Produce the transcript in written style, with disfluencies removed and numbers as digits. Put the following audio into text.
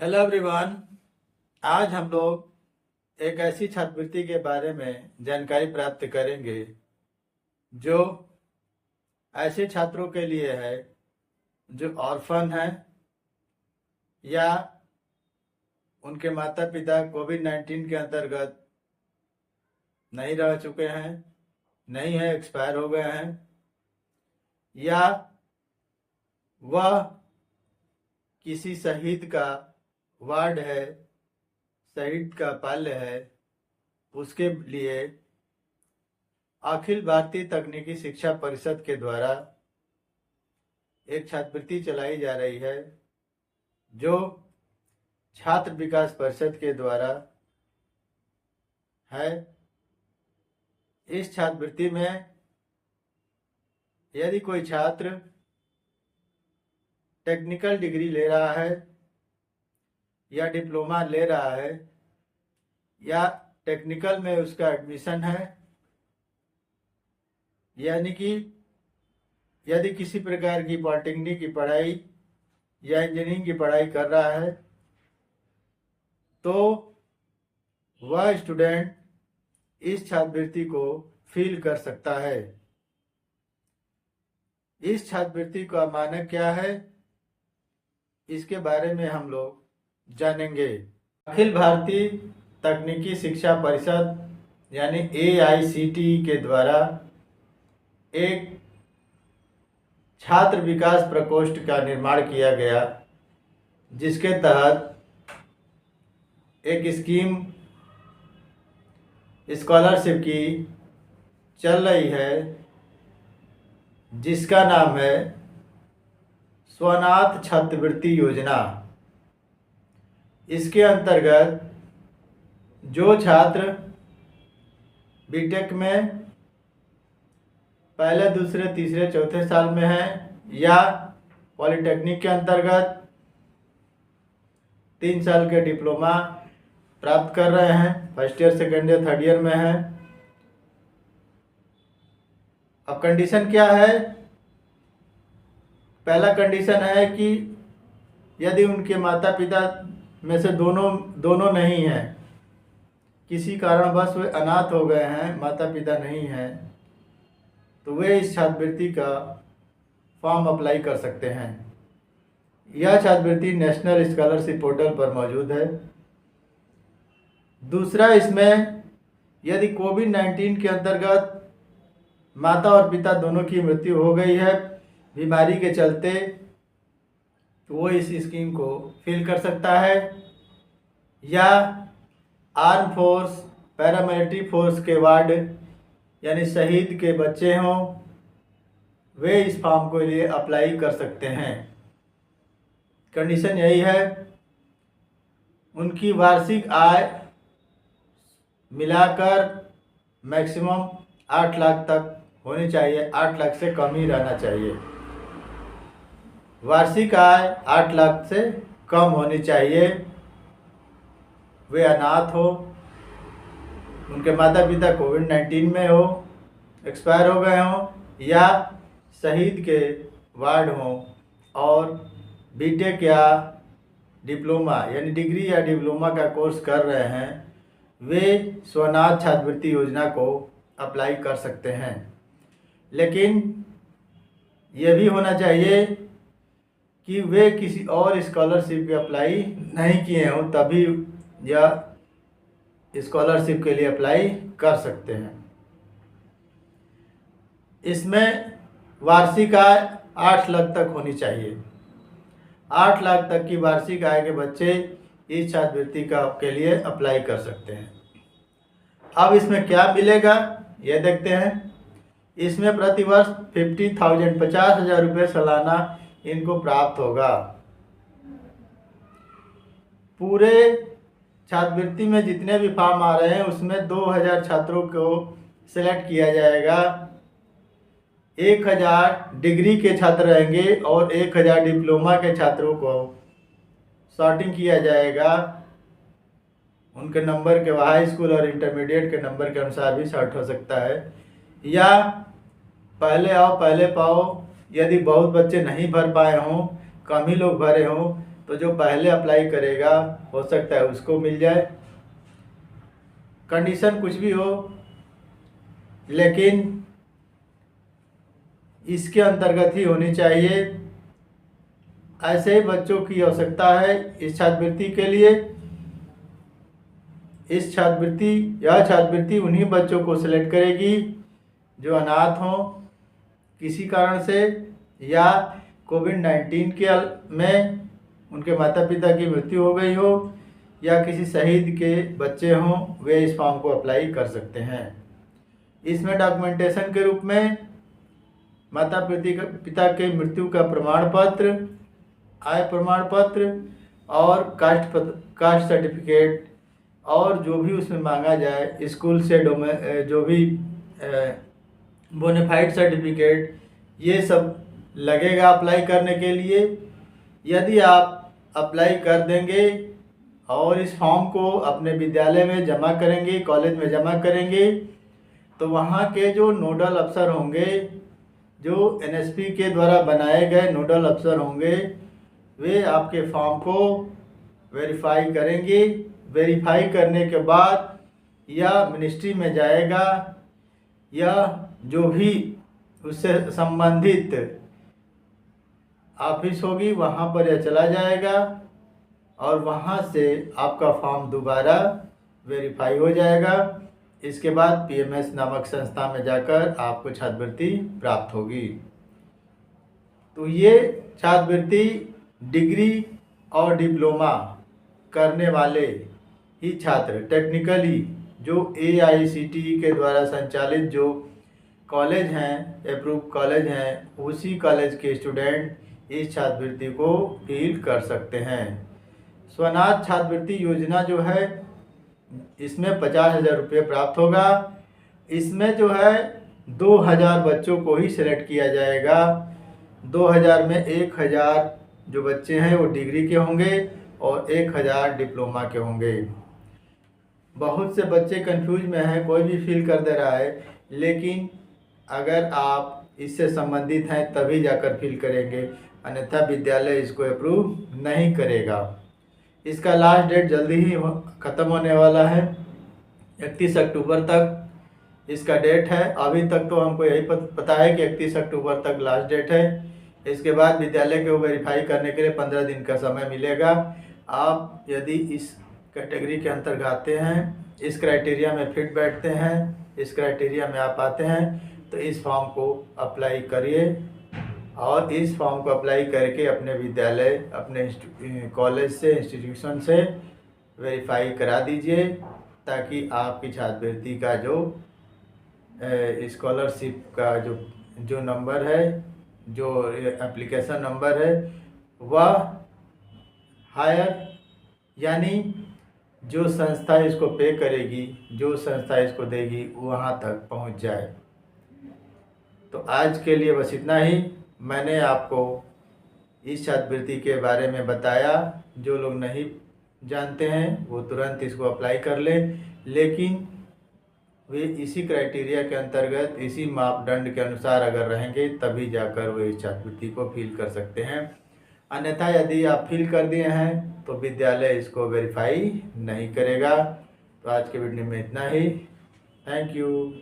Hello everyone. आज हम लोग एक ऐसी छात्रवृत्ति के बारे में जानकारी प्राप्त करेंगे जो ऐसे छात्रों के लिए है जो ऑर्फन हैं या उनके माता पिता कोविड-19 के अंतर्गत नहीं रह चुके हैं, नहीं है, एक्सपायर हो गए हैं, या वह किसी शहीद का वार्ड है, शहीद का पाल्य है, उसके लिए अखिल भारतीय तकनीकी शिक्षा परिषद के द्वारा एक छात्रवृत्ति चलाई जा रही है जो छात्र विकास परिषद के द्वारा है। इस छात्रवृत्ति में यदि कोई छात्र टेक्निकल डिग्री ले रहा है या डिप्लोमा ले रहा है या टेक्निकल में उसका एडमिशन है, यानी कि यदि किसी प्रकार की पॉलिटेक्निक की पढ़ाई या इंजीनियरिंग की पढ़ाई कर रहा है तो वह स्टूडेंट इस छात्रवृत्ति को फील कर सकता है। इस छात्रवृत्ति का मानक क्या है, इसके बारे में हम लोग जानेंगे। अखिल भारतीय तकनीकी शिक्षा परिषद यानी AICTE के द्वारा एक छात्र विकास प्रकोष्ठ का निर्माण किया गया, जिसके तहत एक स्कीम स्कॉलरशिप की चल रही है जिसका नाम है स्वनाथ छात्रवृत्ति योजना। इसके अंतर्गत जो छात्र बीटेक में पहले, दूसरे, तीसरे, चौथे साल में हैं या पॉलिटेक्निक के अंतर्गत 3 साल के डिप्लोमा प्राप्त कर रहे हैं, first year, second year, third year में हैं। अब कंडीशन क्या है? पहला कंडीशन है कि यदि उनके माता पिता में से दोनों नहीं हैं, किसी कारणवश वे अनाथ हो गए हैं, माता पिता नहीं हैं, तो वे इस छात्रवृत्ति का फॉर्म अप्लाई कर सकते हैं। यह छात्रवृत्ति नेशनल स्कॉलरशिप पोर्टल पर मौजूद है। दूसरा, इसमें यदि कोविड-19 के अंतर्गत माता और पिता दोनों की मृत्यु हो गई है बीमारी के चलते, तो वो इस स्कीम को फिल कर सकता है। या आर्म फोर्स, पैरामिलिट्री फोर्स के वार्ड यानी शहीद के बच्चे हों, वे इस फॉर्म के लिए अप्लाई कर सकते हैं। कंडीशन यही है, उनकी वार्षिक आय मिलाकर मैक्सिमम 8 लाख तक होनी चाहिए, 8 लाख से कम ही रहना चाहिए। वार्षिक आय 8 लाख से कम होनी चाहिए। वे अनाथ हो, उनके माता पिता कोविड-19 में हो, एक्सपायर हो गए हों, या शहीद के वार्ड हों और बीटेक या डिप्लोमा यानी डिग्री या डिप्लोमा का कोर्स कर रहे हैं, वे स्वनाथ छात्रवृत्ति योजना को अप्लाई कर सकते हैं। लेकिन यह भी होना चाहिए कि वे किसी और स्कॉलरशिप के अप्लाई नहीं किए हों, तभी यह स्कॉलरशिप के लिए अप्लाई कर सकते हैं। इसमें वार्षिक आय 8 लाख तक होनी चाहिए। 8 लाख तक की वार्षिक आय के बच्चे इस छात्रवृत्ति के लिए अप्लाई कर सकते हैं। अब इसमें क्या मिलेगा यह देखते हैं। इसमें प्रतिवर्ष 50,000 रुपये सालाना इनको प्राप्त होगा। पूरे छात्रवृत्ति में जितने भी फॉर्म आ रहे हैं उसमें 2000 छात्रों को सिलेक्ट किया जाएगा। 1000 डिग्री के छात्र रहेंगे और 1000 डिप्लोमा के छात्रों को सॉर्टिंग किया जाएगा। उनके नंबर के, हाई स्कूल और इंटरमीडिएट के नंबर के अनुसार भी सॉर्ट हो सकता है, या पहले आओ पहले पाओ। यदि बहुत बच्चे नहीं भर पाए हों, कम ही लोग भरे हों, तो जो पहले अप्लाई करेगा हो सकता है उसको मिल जाए। कंडीशन कुछ भी हो, लेकिन इसके अंतर्गत ही होनी चाहिए। ऐसे ही बच्चों की आवश्यकता है इस छात्रवृत्ति के लिए। यह छात्रवृत्ति उन्हीं बच्चों को सिलेक्ट करेगी जो अनाथ हों किसी कारण से, या कोविड-19 के में उनके माता पिता की मृत्यु हो गई हो, या किसी शहीद के बच्चे हों, वे इस फॉर्म को अप्लाई कर सकते हैं। इसमें डॉक्यूमेंटेशन के रूप में माता पिता के मृत्यु का प्रमाण पत्र, आय प्रमाण पत्र और कास्ट सर्टिफिकेट, और जो भी उसमें मांगा जाए स्कूल से जो भी बोनाफाइड सर्टिफिकेट, ये सब लगेगा अप्लाई करने के लिए। यदि आप अप्लाई कर देंगे और इस फॉर्म को अपने विद्यालय में जमा करेंगे, कॉलेज में जमा करेंगे, तो वहाँ के जो नोडल अफसर होंगे, जो एनएसपी के द्वारा बनाए गए नोडल अफसर होंगे, वे आपके फॉर्म को वेरीफाई करेंगे। वेरीफाई करने के बाद यह मिनिस्ट्री में जाएगा, या जो भी उससे संबंधित ऑफिस होगी वहाँ पर यह चला जाएगा, और वहाँ से आपका फॉर्म दोबारा वेरीफाई हो जाएगा। इसके बाद पीएमएस नामक संस्था में जाकर आपको छात्रवृत्ति प्राप्त होगी। तो ये छात्रवृत्ति डिग्री और डिप्लोमा करने वाले ही छात्र, टेक्निकली जो AICTE के द्वारा संचालित जो कॉलेज हैं, अप्रूव कॉलेज हैं, उसी कॉलेज के स्टूडेंट इस छात्रवृत्ति को फील कर सकते हैं। स्वनाथ छात्रवृत्ति योजना जो है, इसमें 50,000 रुपये प्राप्त होगा। इसमें जो है 2,000 बच्चों को ही सिलेक्ट किया जाएगा। 2,000 में 1,000 जो बच्चे हैं वो डिग्री के होंगे और 1,000 डिप्लोमा के होंगे। बहुत से बच्चे कंफ्यूज में हैं, कोई भी फील कर दे रहा है, लेकिन अगर आप इससे संबंधित हैं तभी जाकर फील करेंगे, अन्यथा विद्यालय इसको अप्रूव नहीं करेगा। इसका लास्ट डेट जल्दी ही ख़त्म होने वाला है, 31 अक्टूबर तक इसका डेट है। अभी तक तो हमको यही पता है कि 31 अक्टूबर तक लास्ट डेट है। इसके बाद विद्यालय को वेरीफाई करने के लिए 15 दिन का समय मिलेगा। आप यदि इस कैटेगरी के अंतर्गत आते हैं, इस क्राइटेरिया में फिट बैठते हैं, इस क्राइटेरिया में आप आते हैं, तो इस फॉर्म को अप्लाई करिए, और इस फॉर्म को अप्लाई करके अपने विद्यालय, अपने कॉलेज से, इंस्टीट्यूशन से वेरीफाई करा दीजिए, ताकि आपकी छात्रवृत्ति का जो स्कॉलरशिप का जो नंबर है, जो एप्लीकेशन नंबर है, वह हायर, यानी जो संस्था इसको पे करेगी, जो संस्था इसको देगी, वहाँ तक पहुँच जाए। तो आज के लिए बस इतना ही। मैंने आपको इस छात्रवृत्ति के बारे में बताया। जो लोग नहीं जानते हैं वो तुरंत इसको अप्लाई कर लें, लेकिन वे इसी क्राइटेरिया के अंतर्गत, इसी मापदंड के अनुसार अगर रहेंगे तभी जाकर वे इस छात्रवृत्ति को फील कर सकते हैं। अन्यथा यदि आप फील कर दिए हैं तो विद्यालय इसको वेरीफाई नहीं करेगा। तो आज के वीडियो में इतना ही। Thank you.